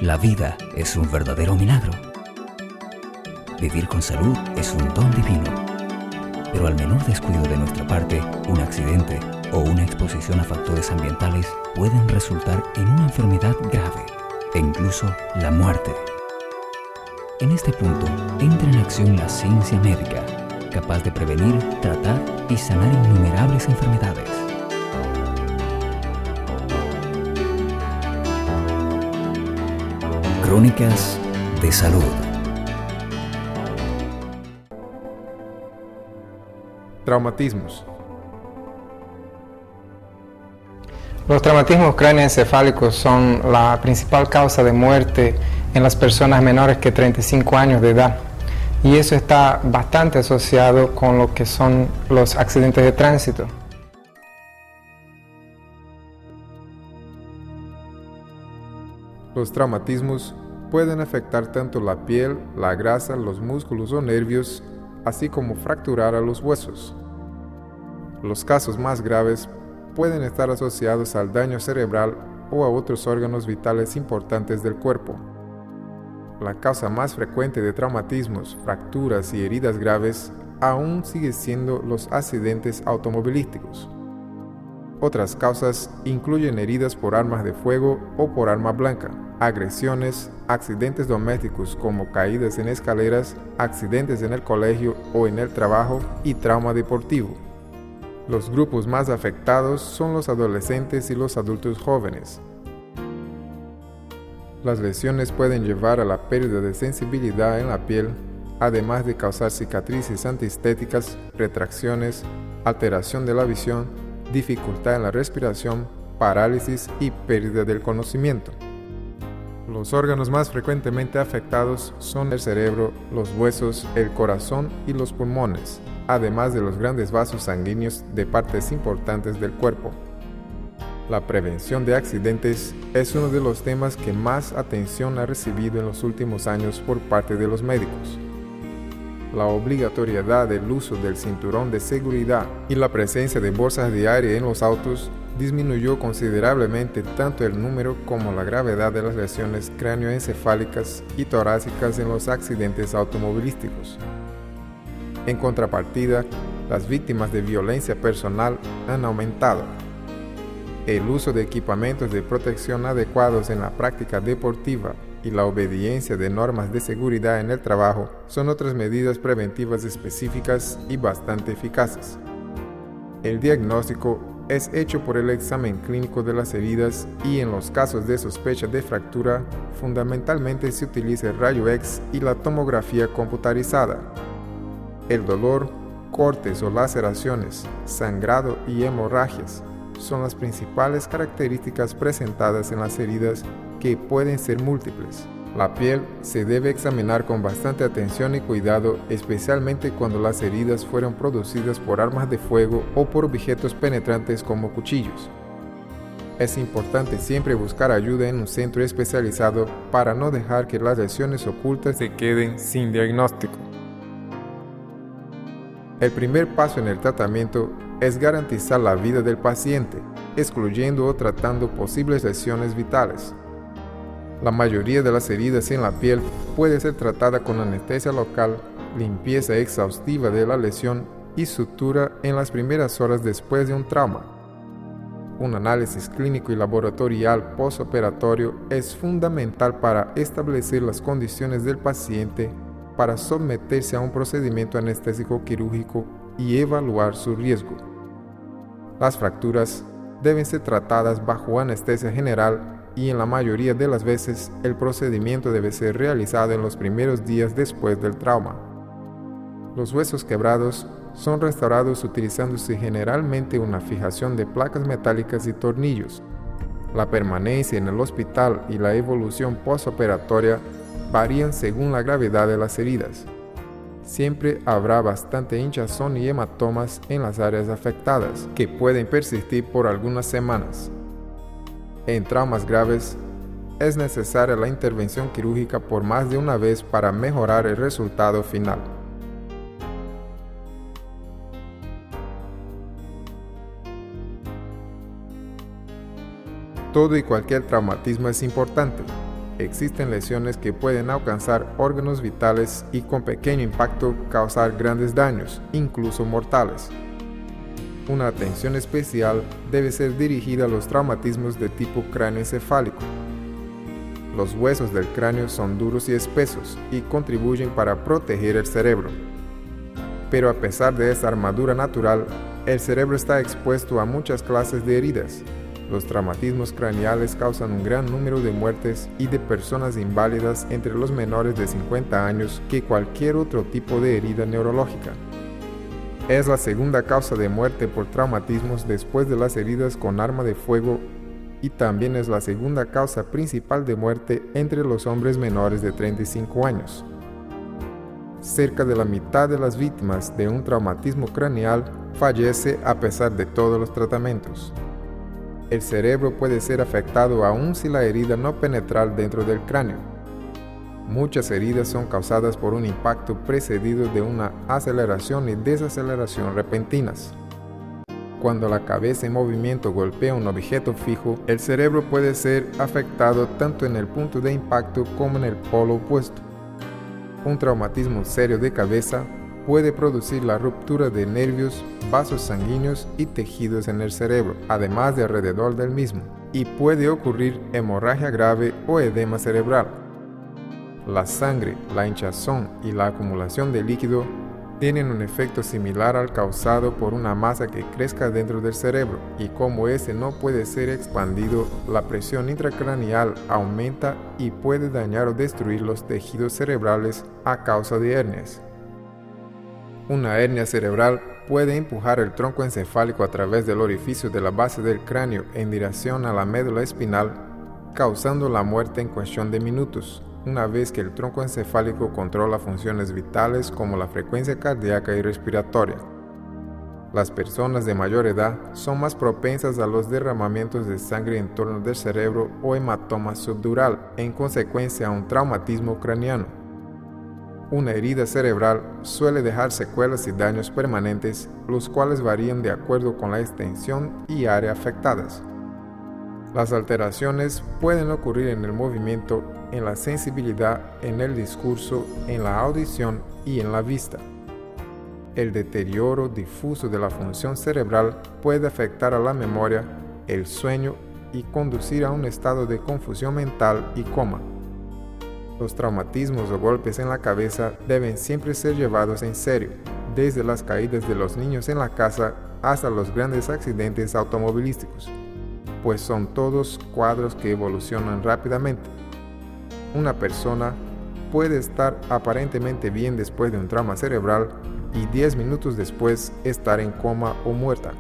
La vida es un verdadero milagro. Vivir con salud es un don divino. Pero al menor descuido de nuestra parte, un accidente o una exposición a factores ambientales pueden resultar en una enfermedad grave e incluso la muerte. En este punto entra en acción la ciencia médica, capaz de prevenir, tratar y sanar innumerables enfermedades. Crónicas de salud. Traumatismos. Los traumatismos cráneoencefálicos son la principal causa de muerte en las personas menores que 35 años de edad, y eso está bastante asociado con lo que son los accidentes de tránsito. Los traumatismos pueden afectar tanto la piel, la grasa, los músculos o nervios, así como fracturar a los huesos. Los casos más graves pueden estar asociados al daño cerebral o a otros órganos vitales importantes del cuerpo. La causa más frecuente de traumatismos, fracturas y heridas graves aún sigue siendo los accidentes automovilísticos. Otras causas incluyen heridas por armas de fuego o por arma blanca, agresiones, accidentes domésticos como caídas en escaleras, accidentes en el colegio o en el trabajo y trauma deportivo. Los grupos más afectados son los adolescentes y los adultos jóvenes. Las lesiones pueden llevar a la pérdida de sensibilidad en la piel, además de causar cicatrices antiestéticas, retracciones, alteración de la visión, dificultad en la respiración, parálisis y pérdida del conocimiento. Los órganos más frecuentemente afectados son el cerebro, los huesos, el corazón y los pulmones, además de los grandes vasos sanguíneos de partes importantes del cuerpo. La prevención de accidentes es uno de los temas que más atención ha recibido en los últimos años por parte de los médicos. La obligatoriedad del uso del cinturón de seguridad y la presencia de bolsas de aire en los autos disminuyó considerablemente tanto el número como la gravedad de las lesiones cráneoencefálicas y torácicas en los accidentes automovilísticos. En contrapartida, las víctimas de violencia personal han aumentado. El uso de equipamientos de protección adecuados en la práctica deportiva y la obediencia de normas de seguridad en el trabajo son otras medidas preventivas específicas y bastante eficaces. El diagnóstico es hecho por el examen clínico de las heridas y en los casos de sospecha de fractura, fundamentalmente se utiliza el rayo X y la tomografía computarizada. El dolor, cortes o laceraciones, sangrado y hemorragias son las principales características presentadas en las heridas, que pueden ser múltiples. La piel se debe examinar con bastante atención y cuidado, especialmente cuando las heridas fueron producidas por armas de fuego o por objetos penetrantes como cuchillos. Es importante siempre buscar ayuda en un centro especializado para no dejar que las lesiones ocultas se queden sin diagnóstico. El primer paso en el tratamiento es garantizar la vida del paciente, excluyendo o tratando posibles lesiones vitales. La mayoría de las heridas en la piel puede ser tratada con anestesia local, limpieza exhaustiva de la lesión y sutura en las primeras horas después de un trauma. Un análisis clínico y laboratorial postoperatorio es fundamental para establecer las condiciones del paciente para someterse a un procedimiento anestésico quirúrgico y evaluar su riesgo. Las fracturas deben ser tratadas bajo anestesia general y en la mayoría de las veces el procedimiento debe ser realizado en los primeros días después del trauma. Los huesos quebrados son restaurados utilizándose generalmente una fijación de placas metálicas y tornillos. La permanencia en el hospital y la evolución postoperatoria varían según la gravedad de las heridas. Siempre habrá bastante hinchazón y hematomas en las áreas afectadas, que pueden persistir por algunas semanas. En traumas graves, es necesaria la intervención quirúrgica por más de una vez para mejorar el resultado final. Todo y cualquier traumatismo es importante. existen lesiones que pueden alcanzar órganos vitales y con pequeño impacto causar grandes daños, incluso mortales. Una atención especial debe ser dirigida a los traumatismos de tipo cráneoencefálico. Los huesos del cráneo son duros y espesos y contribuyen para proteger el cerebro. Pero a pesar de esta armadura natural, el cerebro está expuesto a muchas clases de heridas. Los traumatismos craneales causan un gran número de muertes y de personas inválidas entre los menores de 50 años que cualquier otro tipo de herida neurológica. Es la segunda causa de muerte por traumatismos después de las heridas con arma de fuego y también es la segunda causa principal de muerte entre los hombres menores de 35 años. Cerca de la mitad de las víctimas de un traumatismo craneal fallece a pesar de todos los tratamientos. El cerebro puede ser afectado aun si la herida no penetra dentro del cráneo. Muchas heridas son causadas por un impacto precedido de una aceleración y desaceleración repentinas. Cuando la cabeza en movimiento golpea un objeto fijo, el cerebro puede ser afectado tanto en el punto de impacto como en el polo opuesto. Un traumatismo serio de cabeza puede producir la ruptura de nervios, vasos sanguíneos y tejidos en el cerebro, además de alrededor del mismo, y puede ocurrir hemorragia grave o edema cerebral. La sangre, la hinchazón y la acumulación de líquido tienen un efecto similar al causado por una masa que crezca dentro del cerebro, y como ese no puede ser expandido, la presión intracraneal aumenta y puede dañar o destruir los tejidos cerebrales a causa de hernias. Una hernia cerebral puede empujar el tronco encefálico a través del orificio de la base del cráneo en dirección a la médula espinal, causando la muerte en cuestión de minutos, una vez que el tronco encefálico controla funciones vitales como la frecuencia cardíaca y respiratoria. Las personas de mayor edad son más propensas a los derramamientos de sangre en torno del cerebro o hematoma subdural en consecuencia a un traumatismo craneano. Una herida cerebral suele dejar secuelas y daños permanentes, los cuales varían de acuerdo con la extensión y área afectadas. Las alteraciones pueden ocurrir en el movimiento, en la sensibilidad, en el discurso, en la audición y en la vista. El deterioro difuso de la función cerebral puede afectar a la memoria, el sueño y conducir a un estado de confusión mental y coma. Los traumatismos o golpes en la cabeza deben siempre ser llevados en serio, desde las caídas de los niños en la casa hasta los grandes accidentes automovilísticos, pues son todos cuadros que evolucionan rápidamente. Una persona puede estar aparentemente bien después de un trauma cerebral y 10 minutos después estar en coma o muerta.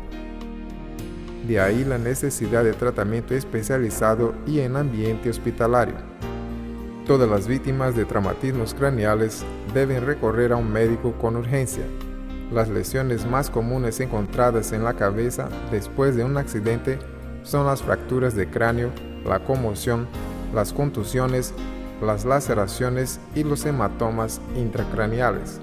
De ahí la necesidad de tratamiento especializado y en ambiente hospitalario. Todas las víctimas de traumatismos craneales deben recorrer a un médico con urgencia. Las lesiones más comunes encontradas en la cabeza después de un accidente son las fracturas de cráneo, la conmoción, las contusiones, las laceraciones y los hematomas intracraneales.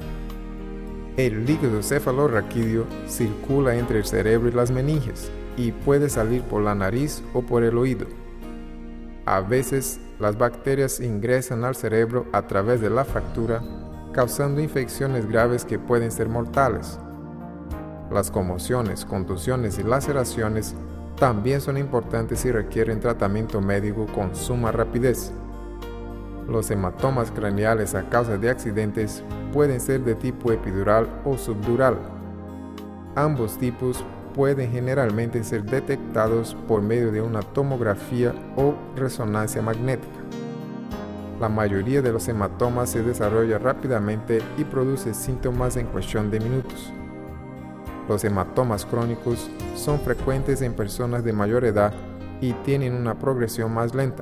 El líquido cefalorraquídeo circula entre el cerebro y las meninges y puede salir por la nariz o por el oído. A veces, las bacterias ingresan al cerebro a través de la fractura, causando infecciones graves que pueden ser mortales. Las conmociones, contusiones y laceraciones también son importantes y requieren tratamiento médico con suma rapidez. Los hematomas craneales a causa de accidentes pueden ser de tipo epidural o subdural. Ambos tipos pueden generalmente ser detectados por medio de una tomografía o resonancia magnética. La mayoría de los hematomas se desarrolla rápidamente y produce síntomas en cuestión de minutos. Los hematomas crónicos son frecuentes en personas de mayor edad y tienen una progresión más lenta,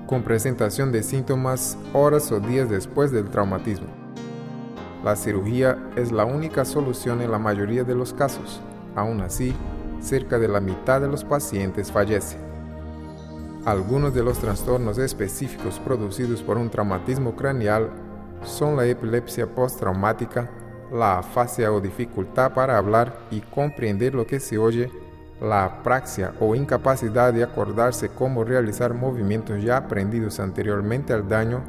con presentación de síntomas horas o días después del traumatismo. La cirugía es la única solución en la mayoría de los casos. Aún así, cerca de la mitad de los pacientes fallecen. Algunos de los trastornos específicos producidos por un traumatismo craneal son la epilepsia postraumática, la afasia o dificultad para hablar y comprender lo que se oye, la apraxia o incapacidad de acordarse cómo realizar movimientos ya aprendidos anteriormente al daño,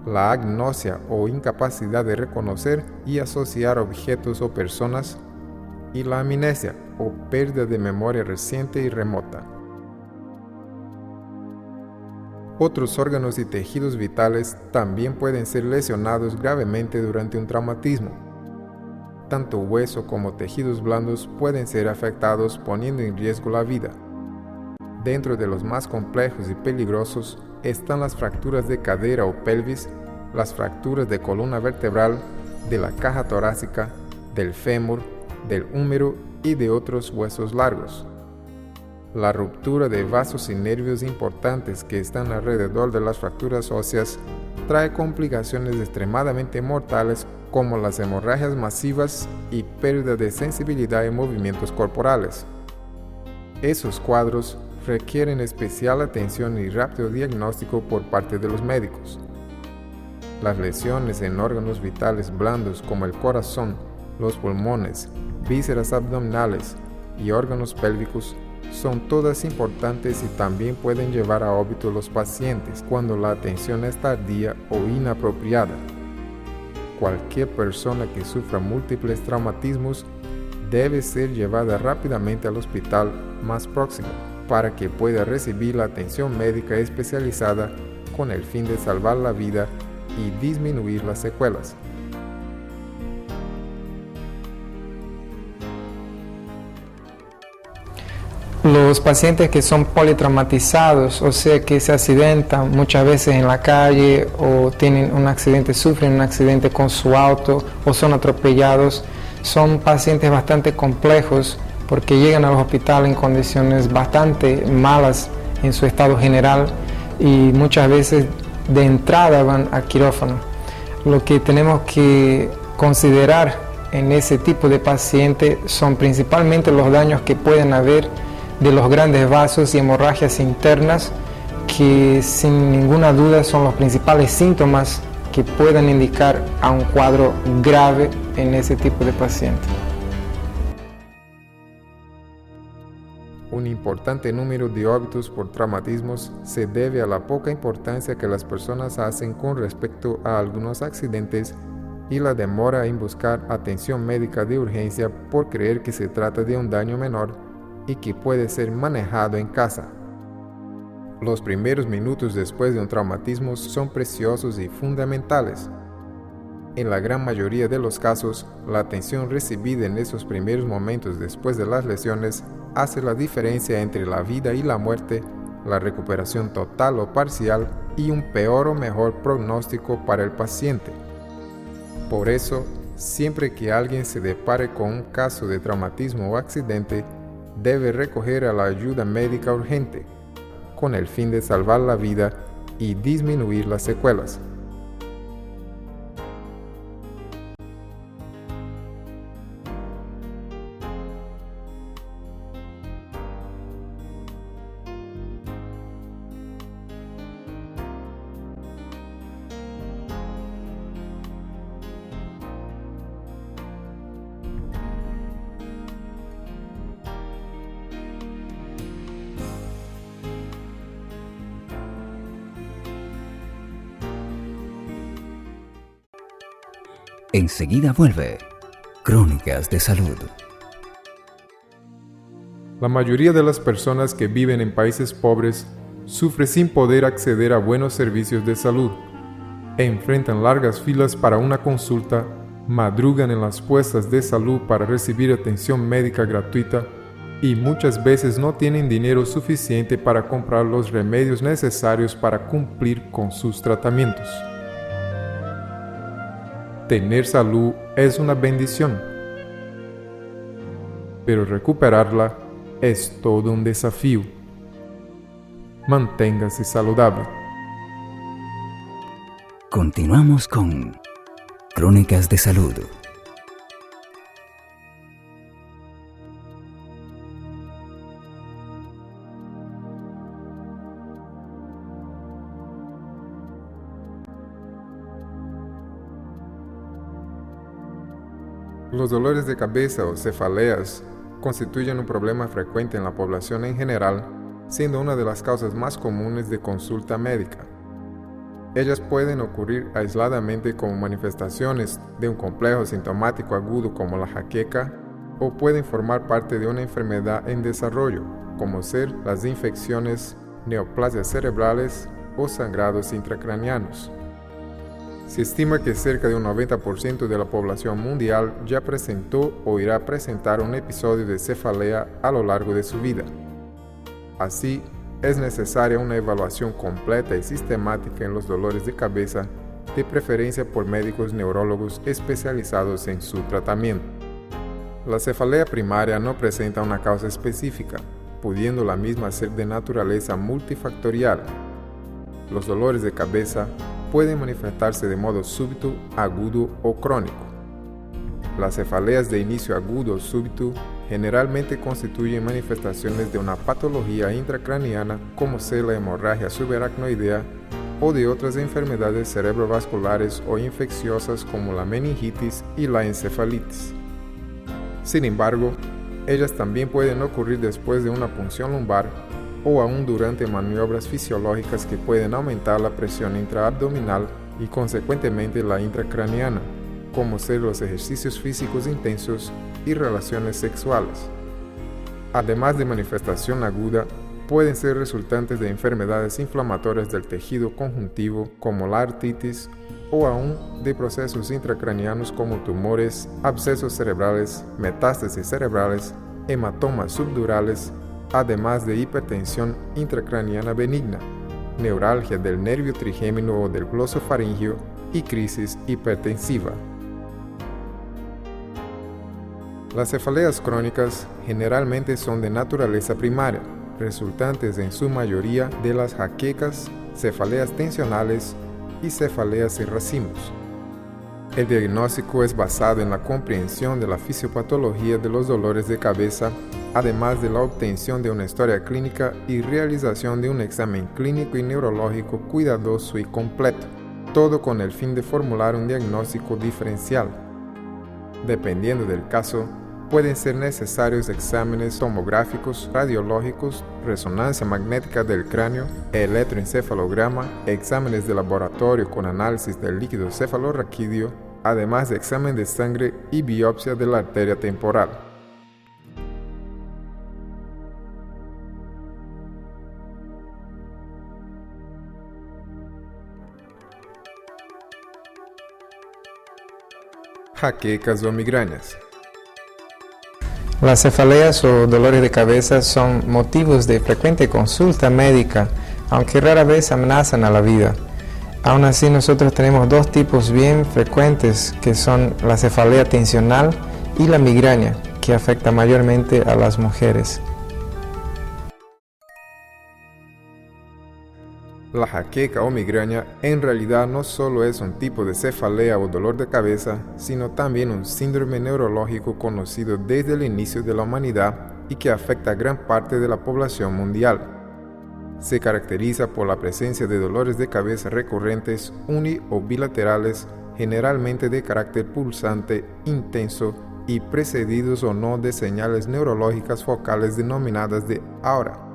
la agnosia o incapacidad de reconocer y asociar objetos o personas, y la amnesia o pérdida de memoria reciente y remota. Otros órganos y tejidos vitales también pueden ser lesionados gravemente durante un traumatismo. Tanto hueso como tejidos blandos pueden ser afectados, poniendo en riesgo la vida. Dentro de los más complejos y peligrosos están las fracturas de cadera o pelvis, las fracturas de columna vertebral, de la caja torácica, del fémur, del húmero y de otros huesos largos. La ruptura de vasos y nervios importantes que están alrededor de las fracturas óseas trae complicaciones extremadamente mortales como las hemorragias masivas y pérdida de sensibilidad en movimientos corporales. Esos cuadros requieren especial atención y rápido diagnóstico por parte de los médicos. Las lesiones en órganos vitales blandos como el corazón, los pulmones, vísceras abdominales y órganos pélvicos son todas importantes y también pueden llevar a óbito los pacientes cuando la atención es tardía o inapropiada. Cualquier persona que sufra múltiples traumatismos debe ser llevada rápidamente al hospital más próximo para que pueda recibir la atención médica especializada con el fin de salvar la vida y disminuir las secuelas. Los pacientes que son politraumatizados, o sea que se accidentan muchas veces en la calle o tienen un accidente, sufren un accidente con su auto o son atropellados, son pacientes bastante complejos porque llegan al hospital en condiciones bastante malas en su estado general y muchas veces de entrada van al quirófano. Lo que tenemos que considerar en ese tipo de paciente son principalmente los daños que pueden haber de los grandes vasos y hemorragias internas, que sin ninguna duda son los principales síntomas que puedan indicar a un cuadro grave en ese tipo de paciente. Un importante número de óbitos por traumatismos se debe a la poca importancia que las personas hacen con respecto a algunos accidentes y la demora en buscar atención médica de urgencia por creer que se trata de un daño menor y que puede ser manejado en casa. Los primeros minutos después de un traumatismo son preciosos y fundamentales. En la gran mayoría de los casos, la atención recibida en esos primeros momentos después de las lesiones hace la diferencia entre la vida y la muerte, la recuperación total o parcial y un peor o mejor pronóstico para el paciente. Por eso, siempre que alguien se depare con un caso de traumatismo o accidente, debe recoger a la ayuda médica urgente, con el fin de salvar la vida y disminuir las secuelas. Enseguida vuelve Crónicas de Salud. La mayoría de las personas que viven en países pobres sufre sin poder acceder a buenos servicios de salud. Enfrentan largas filas para una consulta, madrugan en las puestas de salud para recibir atención médica gratuita y muchas veces no tienen dinero suficiente para comprar los remedios necesarios para cumplir con sus tratamientos. Tener salud es una bendición, pero recuperarla es todo un desafío. Manténgase saludable. Continuamos con Crónicas de Salud. Los dolores de cabeza o cefaleas constituyen un problema frecuente en la población en general, siendo una de las causas más comunes de consulta médica. Ellas pueden ocurrir aisladamente como manifestaciones de un complejo sintomático agudo como la jaqueca, o pueden formar parte de una enfermedad en desarrollo, como ser las infecciones, neoplasias cerebrales o sangrados intracraneanos. Se estima que cerca de un 90% de la población mundial ya presentó o irá a presentar un episodio de cefalea a lo largo de su vida. Así, es necesaria una evaluación completa y sistemática en los dolores de cabeza, de preferencia por médicos neurólogos especializados en su tratamiento. La cefalea primaria no presenta una causa específica, pudiendo la misma ser de naturaleza multifactorial. Los dolores de cabeza pueden manifestarse de modo súbito, agudo o crónico. Las cefaleas de inicio agudo o súbito generalmente constituyen manifestaciones de una patología intracraneana como ser la hemorragia subaracnoidea o de otras enfermedades cerebrovasculares o infecciosas como la meningitis y la encefalitis. Sin embargo, ellas también pueden ocurrir después de una punción lumbar o aún durante maniobras fisiológicas que pueden aumentar la presión intraabdominal y consecuentemente la intracraneana, como ser los ejercicios físicos intensos y relaciones sexuales. Además de manifestación aguda, pueden ser resultantes de enfermedades inflamatorias del tejido conjuntivo como la artritis o aún de procesos intracraneanos como tumores, abscesos cerebrales, metástasis cerebrales, hematomas subdurales, además de hipertensión intracraneana benigna, neuralgia del nervio trigémino o del glosofaringeo y crisis hipertensiva. Las cefaleas crónicas generalmente son de naturaleza primaria, resultantes en su mayoría de las jaquecas, cefaleas tensionales y cefaleas y racimos. El diagnóstico es basado en la comprensión de la fisiopatología de los dolores de cabeza, además de la obtención de una historia clínica y realización de un examen clínico y neurológico cuidadoso y completo, todo con el fin de formular un diagnóstico diferencial. Dependiendo del caso, pueden ser necesarios exámenes tomográficos, radiológicos, resonancia magnética del cráneo, electroencefalograma, exámenes de laboratorio con análisis del líquido cefalorraquídeo, además de examen de sangre y biopsia de la arteria temporal. Jaquecas o migrañas. Las cefaleas o dolores de cabeza son motivos de frecuente consulta médica, aunque rara vez amenazan a la vida. Aún así, nosotros tenemos dos tipos bien frecuentes, que son la cefalea tensional y la migraña, que afecta mayormente a las mujeres. La jaqueca o migraña en realidad no solo es un tipo de cefalea o dolor de cabeza, sino también un síndrome neurológico conocido desde el inicio de la humanidad y que afecta a gran parte de la población mundial. Se caracteriza por la presencia de dolores de cabeza recurrentes uni o bilaterales, generalmente de carácter pulsante, intenso y precedidos o no de señales neurológicas focales denominadas de aura.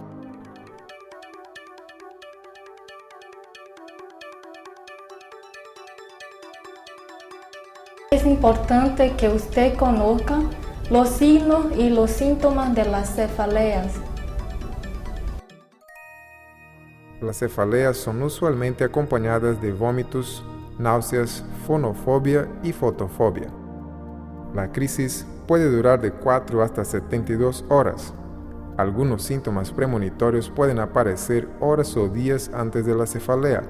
Es importante que usted conozca los signos y los síntomas de las cefaleas. Las cefaleas son usualmente acompañadas de vómitos, náuseas, fonofobia y fotofobia. La crisis puede durar de 4 hasta 72 horas. Algunos síntomas premonitorios pueden aparecer horas o días antes de la cefalea,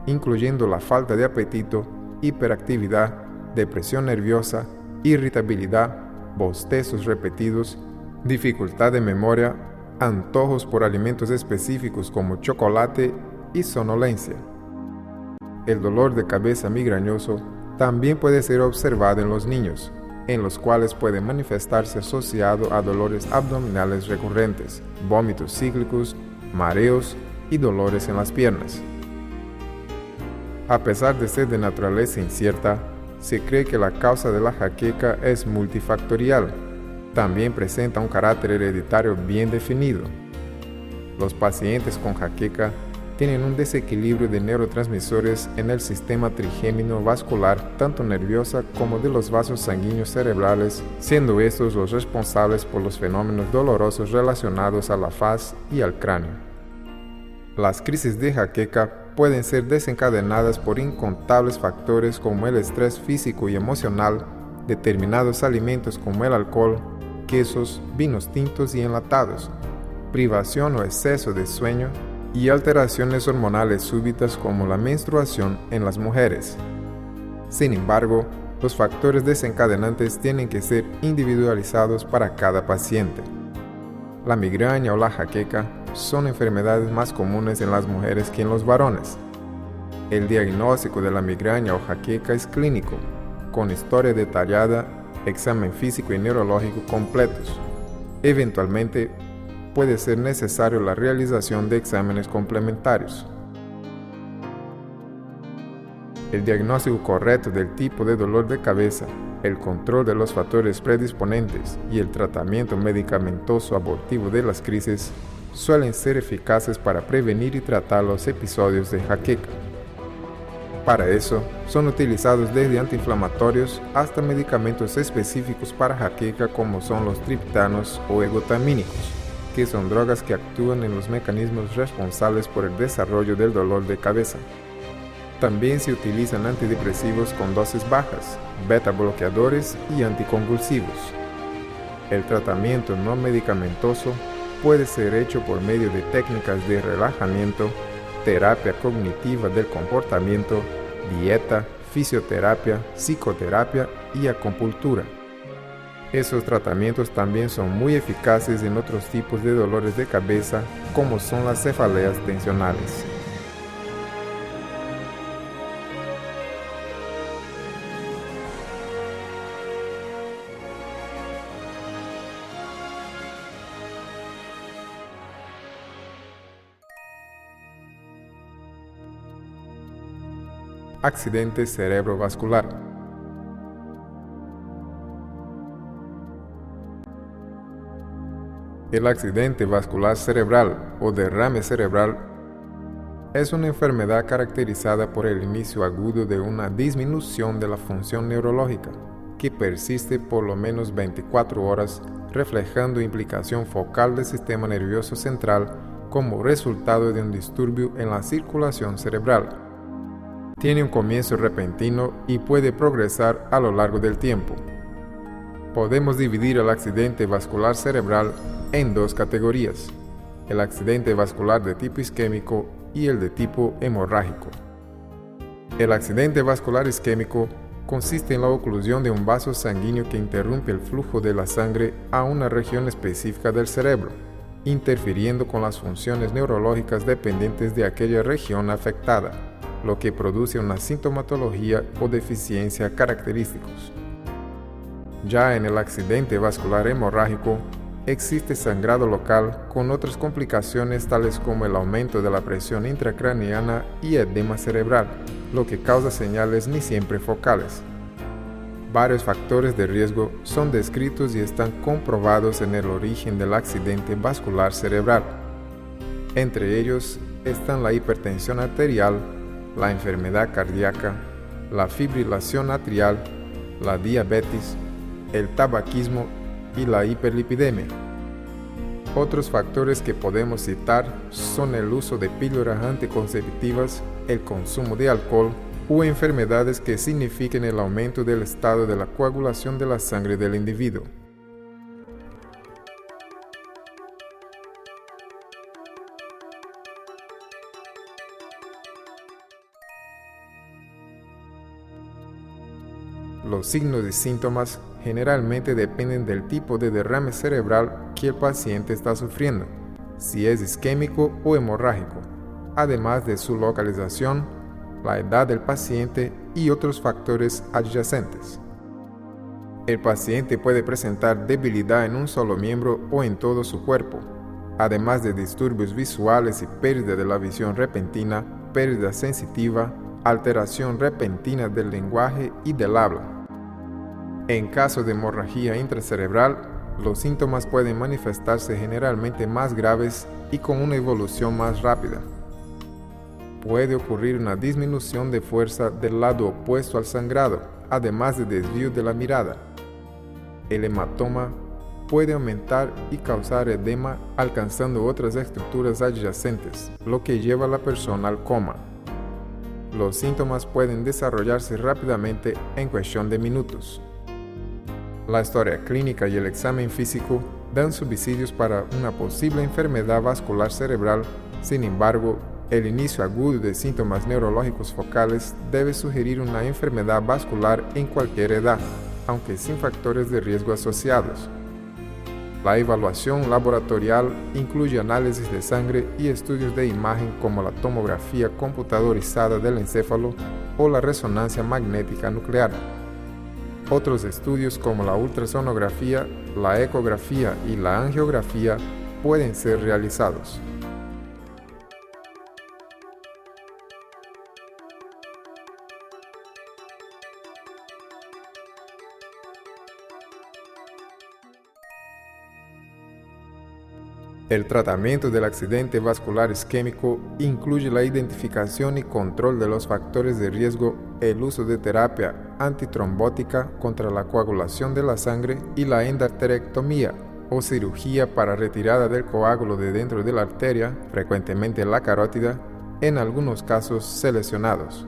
incluyendo la falta de apetito, hiperactividad, depresión nerviosa, irritabilidad, bostezos repetidos, dificultad de memoria, antojos por alimentos específicos como chocolate y sonolencia. El dolor de cabeza migrañoso también puede ser observado en los niños, en los cuales puede manifestarse asociado a dolores abdominales recurrentes, vómitos cíclicos, mareos y dolores en las piernas. A pesar de ser de naturaleza incierta, se cree que la causa de la jaqueca es multifactorial. También presenta un carácter hereditario bien definido. Los pacientes con jaqueca tienen un desequilibrio de neurotransmisores en el sistema trigémino vascular, tanto nerviosa como de los vasos sanguíneos cerebrales, siendo estos los responsables por los fenómenos dolorosos relacionados a la faz y al cráneo. Las crisis de jaqueca pueden ser desencadenadas por incontables factores como el estrés físico y emocional, determinados alimentos como el alcohol, quesos, vinos tintos y enlatados, privación o exceso de sueño, y alteraciones hormonales súbitas como la menstruación en las mujeres. Sin embargo, los factores desencadenantes tienen que ser individualizados para cada paciente. La migraña o la jaqueca son enfermedades más comunes en las mujeres que en los varones. El diagnóstico de la migraña o jaqueca es clínico, con historia detallada, examen físico y neurológico completos. Eventualmente, puede ser necesario la realización de exámenes complementarios. El diagnóstico correcto del tipo de dolor de cabeza, el control de los factores predisponentes y el tratamiento medicamentoso abortivo de las crisis suelen ser eficaces para prevenir y tratar los episodios de jaqueca. Para eso, son utilizados desde antiinflamatorios hasta medicamentos específicos para jaqueca como son los triptanos o ergotamínicos, que son drogas que actúan en los mecanismos responsables por el desarrollo del dolor de cabeza. También se utilizan antidepresivos con dosis bajas, beta bloqueadores y anticonvulsivos. El tratamiento no medicamentoso puede ser hecho por medio de técnicas de relajamiento, terapia cognitiva del comportamiento, dieta, fisioterapia, psicoterapia y acupuntura. Esos tratamientos también son muy eficaces en otros tipos de dolores de cabeza, como son las cefaleas tensionales. Accidente cerebrovascular. El accidente vascular cerebral o derrame cerebral es una enfermedad caracterizada por el inicio agudo de una disminución de la función neurológica, que persiste por lo menos 24 horas, reflejando implicación focal del sistema nervioso central como resultado de un disturbio en la circulación cerebral. Tiene un comienzo repentino y puede progresar a lo largo del tiempo. Podemos dividir el accidente vascular cerebral en dos categorías: el accidente vascular de tipo isquémico y el de tipo hemorrágico. El accidente vascular isquémico consiste en la oclusión de un vaso sanguíneo que interrumpe el flujo de la sangre a una región específica del cerebro, interfiriendo con las funciones neurológicas dependientes de aquella región afectada, lo que produce una sintomatología o deficiencia característicos. Ya en el accidente vascular hemorrágico, existe sangrado local con otras complicaciones tales como el aumento de la presión intracraniana y edema cerebral, lo que causa señales ni siempre focales. Varios factores de riesgo son descritos y están comprobados en el origen del accidente vascular cerebral. Entre ellos están la hipertensión arterial, la enfermedad cardíaca, la fibrilación atrial, la diabetes, el tabaquismo y la hiperlipidemia. Otros factores que podemos citar son el uso de píldoras anticonceptivas, el consumo de alcohol o enfermedades que signifiquen el aumento del estado de la coagulación de la sangre del individuo. Los signos y síntomas generalmente dependen del tipo de derrame cerebral que el paciente está sufriendo, si es isquémico o hemorrágico, además de su localización, la edad del paciente y otros factores adyacentes. El paciente puede presentar debilidad en un solo miembro o en todo su cuerpo, además de disturbios visuales y pérdida de la visión repentina, pérdida sensitiva, alteración repentina del lenguaje y del habla. En caso de hemorragia intracerebral, los síntomas pueden manifestarse generalmente más graves y con una evolución más rápida. Puede ocurrir una disminución de fuerza del lado opuesto al sangrado, además de desvío de la mirada. El hematoma puede aumentar y causar edema alcanzando otras estructuras adyacentes, lo que lleva a la persona al coma. Los síntomas pueden desarrollarse rápidamente en cuestión de minutos. La historia clínica y el examen físico dan subsidios para una posible enfermedad vascular cerebral. Sin embargo, el inicio agudo de síntomas neurológicos focales debe sugerir una enfermedad vascular en cualquier edad, aunque sin factores de riesgo asociados. La evaluación laboratorial incluye análisis de sangre y estudios de imagen como la tomografía computadorizada del encéfalo o la resonancia magnética nuclear. Otros estudios como la ultrasonografía, la ecografía y la angiografía pueden ser realizados. El tratamiento del accidente vascular isquémico incluye la identificación y control de los factores de riesgo, el uso de terapia antitrombótica contra la coagulación de la sangre y la endarterectomía o cirugía para retirada del coágulo de dentro de la arteria, frecuentemente la carótida, en algunos casos seleccionados.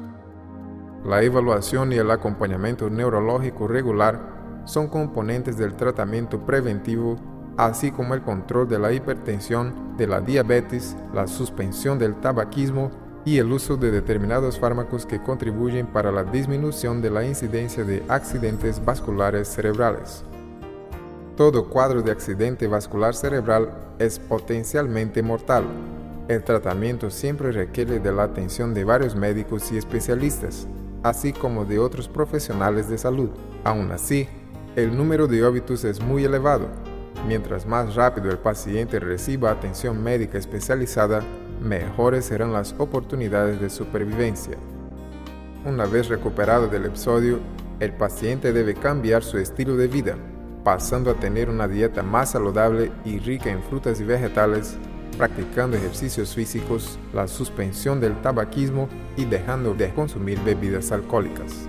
La evaluación y el acompañamiento neurológico regular son componentes del tratamiento preventivo, así como el control de la hipertensión, de la diabetes, la suspensión del tabaquismo y el uso de determinados fármacos que contribuyen para la disminución de la incidencia de accidentes vasculares cerebrales. Todo cuadro de accidente vascular cerebral es potencialmente mortal. El tratamiento siempre requiere de la atención de varios médicos y especialistas, así como de otros profesionales de salud. Aún así, el número de óbitos es muy elevado. Mientras más rápido el paciente reciba atención médica especializada, mejores serán las oportunidades de supervivencia. Una vez recuperado del episodio, el paciente debe cambiar su estilo de vida, pasando a tener una dieta más saludable y rica en frutas y vegetales, practicando ejercicios físicos, la suspensión del tabaquismo y dejando de consumir bebidas alcohólicas.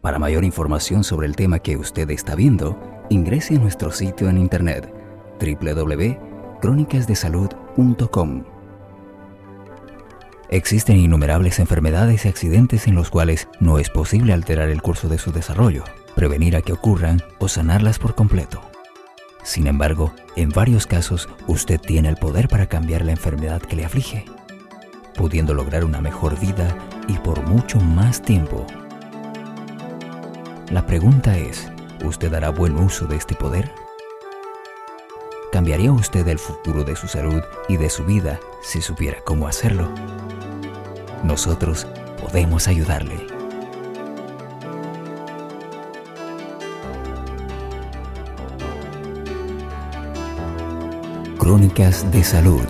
Para mayor información sobre el tema que usted está viendo, ingrese a nuestro sitio en internet www.cronicasdesalud.com. Existen innumerables enfermedades y accidentes en los cuales no es posible alterar el curso de su desarrollo, prevenir a que ocurran o sanarlas por completo. Sin embargo, en varios casos, usted tiene el poder para cambiar la enfermedad que le aflige, pudiendo lograr una mejor vida y por mucho más tiempo. La pregunta es, ¿usted hará buen uso de este poder? ¿Cambiaría usted el futuro de su salud y de su vida si supiera cómo hacerlo? Nosotros podemos ayudarle. Crónicas de Salud.